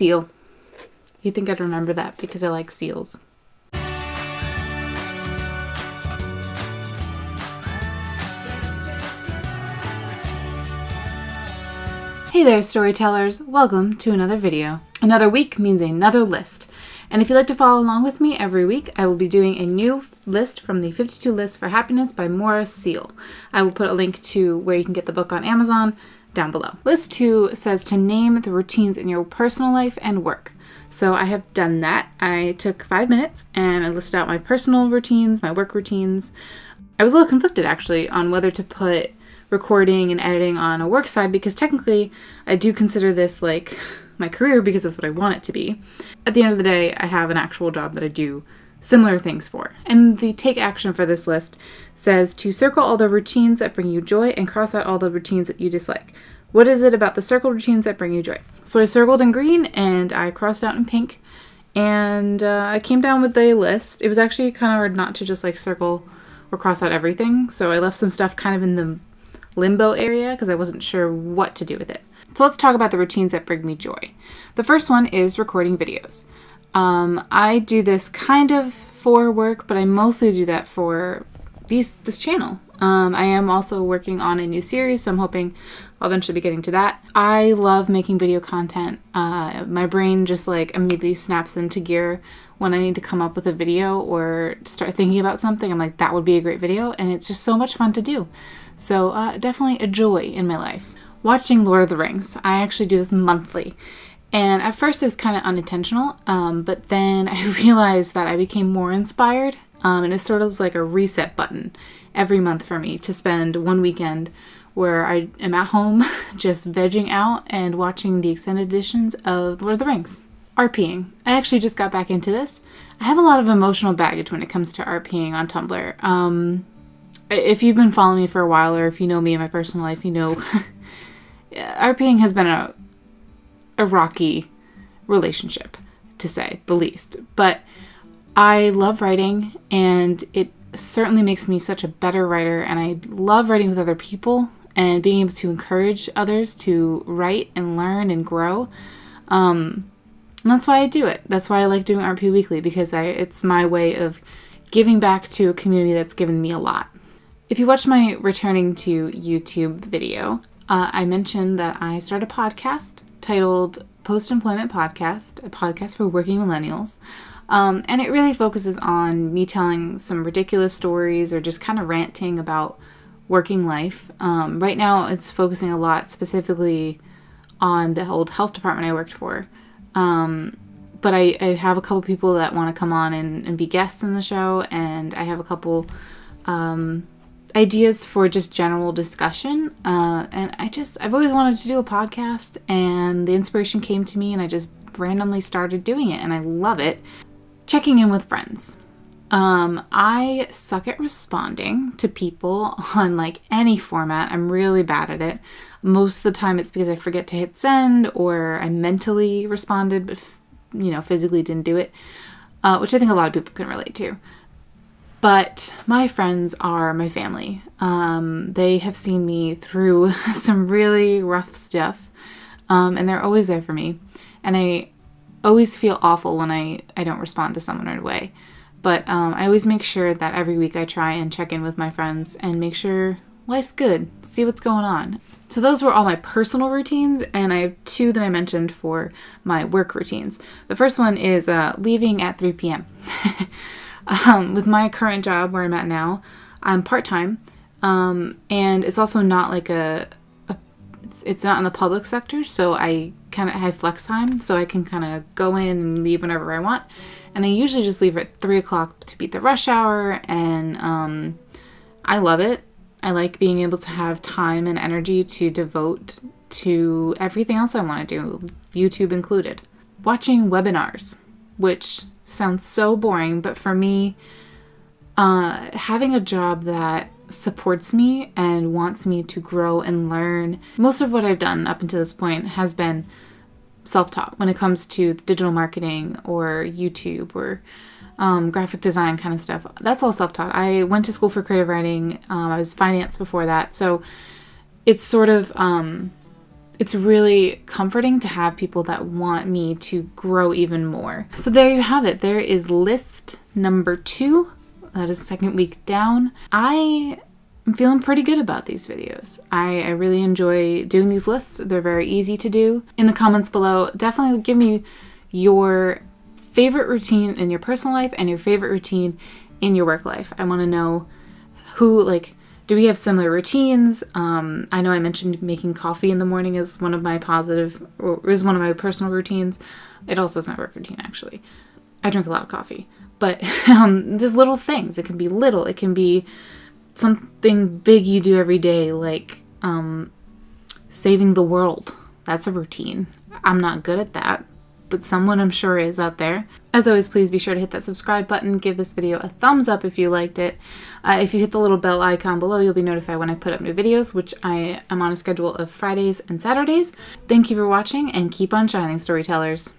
Seal. You'd think I'd remember that because I like seals. Hey there, storytellers. Welcome to another video. Another week means another list. And if you'd like to follow along with me every week, I will be doing a new list from the 52 Lists for Happiness by Moorea Seal. I will put a link to where you can get the book on Amazon down below. List 2 says to name the routines in your personal life and work. So I have done that. I took 5 minutes and I listed out my personal routines, my work routines. I was a little conflicted actually on whether to put recording and editing on a work side because technically I do consider this like my career because that's what I want it to be. At the end of the day, I have an actual job that I do similar things for. And the take action for this list says to circle all the routines that bring you joy and cross out all the routines that you dislike. What is it about the circled routines that bring you joy? So I circled in green and I crossed out in pink and I came down with a list. It was actually kind of hard not to just like circle or cross out everything. So I left some stuff kind of in the limbo area because I wasn't sure what to do with it. So let's talk about the routines that bring me joy. The first one is recording videos. I do this kind of for work, but I mostly do that for this channel. I am also working on a new series, so I'm hoping I'll eventually be getting to that. I love making video content. My brain just like immediately snaps into gear when I need to come up with a video or start thinking about something. I'm like, that would be a great video, and it's just so much fun to do. So definitely a joy in my life. Watching Lord of the Rings. I actually do this monthly. And at first it was kind of unintentional, but then I realized that I became more inspired, and it sort of was like a reset button every month for me to spend one weekend where I am at home just vegging out and watching the extended editions of Lord of the Rings. RPing. I actually just got back into this. I have a lot of emotional baggage when it comes to RPing on Tumblr. If you've been following me for a while, or if you know me in my personal life, you know RPing has been a rocky relationship, to say the least. But I love writing, and it certainly makes me such a better writer, and I love writing with other people and being able to encourage others to write and learn and grow. And that's why I do it. That's why I like doing RP Weekly, because it's my way of giving back to a community that's given me a lot. If you watch my returning to YouTube video, I mentioned that I started a podcast titled Post-Employment Podcast, a podcast for working millennials. And it really focuses on me telling some ridiculous stories or just kind of ranting about working life. Right now, it's focusing a lot specifically on the old health department I worked for. But I have a couple people that want to come on and be guests in the show, and I have a couple ideas for just general discussion. And I've always wanted to do a podcast, and the inspiration came to me and I just randomly started doing it, and I love it. Checking in with friends. I suck at responding to people on like any format. I'm really bad at it. Most of the time it's because I forget to hit send, or I mentally responded but physically didn't do it, which I think a lot of people can relate to. But my friends are my family. They have seen me through some really rough stuff, and they're always there for me. And I always feel awful when I don't respond to someone right away. But I always make sure that every week I try and check in with my friends and make sure life's good, see what's going on. So those were all my personal routines, and I have 2 that I mentioned for my work routines. The first one is leaving at 3 p.m. With my current job where I'm at now, I'm part-time, and it's also not like it's not in the public sector, so I kind of have flex time, so I can kind of go in and leave whenever I want. And I usually just leave at 3 o'clock to beat the rush hour, and I love it. I like being able to have time and energy to devote to everything else I want to do, YouTube included. Watching webinars, which sounds so boring, but for me, having a job that supports me and wants me to grow and learn. Most of what I've done up until this point has been self-taught when it comes to digital marketing or YouTube or graphic design kind of stuff. That's all self-taught. I went to school for creative writing. I was finance before that. So it's sort of, it's really comforting to have people that want me to grow even more. So there you have it. There is list number 2. That is the second week down. I'm feeling pretty good about these videos. I really enjoy doing these lists. They're very easy to do. In the comments below, definitely give me your favorite routine in your personal life and your favorite routine in your work life. I want to know do we have similar routines? I know I mentioned making coffee in the morning is one of my personal routines. It also is my work routine, actually. I drink a lot of coffee, but there's little things. It can be little. It can be something big you do every day, like saving the world. That's a routine. I'm not good at that, but someone I'm sure is out there. As always, please be sure to hit that subscribe button. Give this video a thumbs up if you liked it. If you hit the little bell icon below, you'll be notified when I put up new videos, which I am on a schedule of Fridays and Saturdays. Thank you for watching, and keep on shining, storytellers.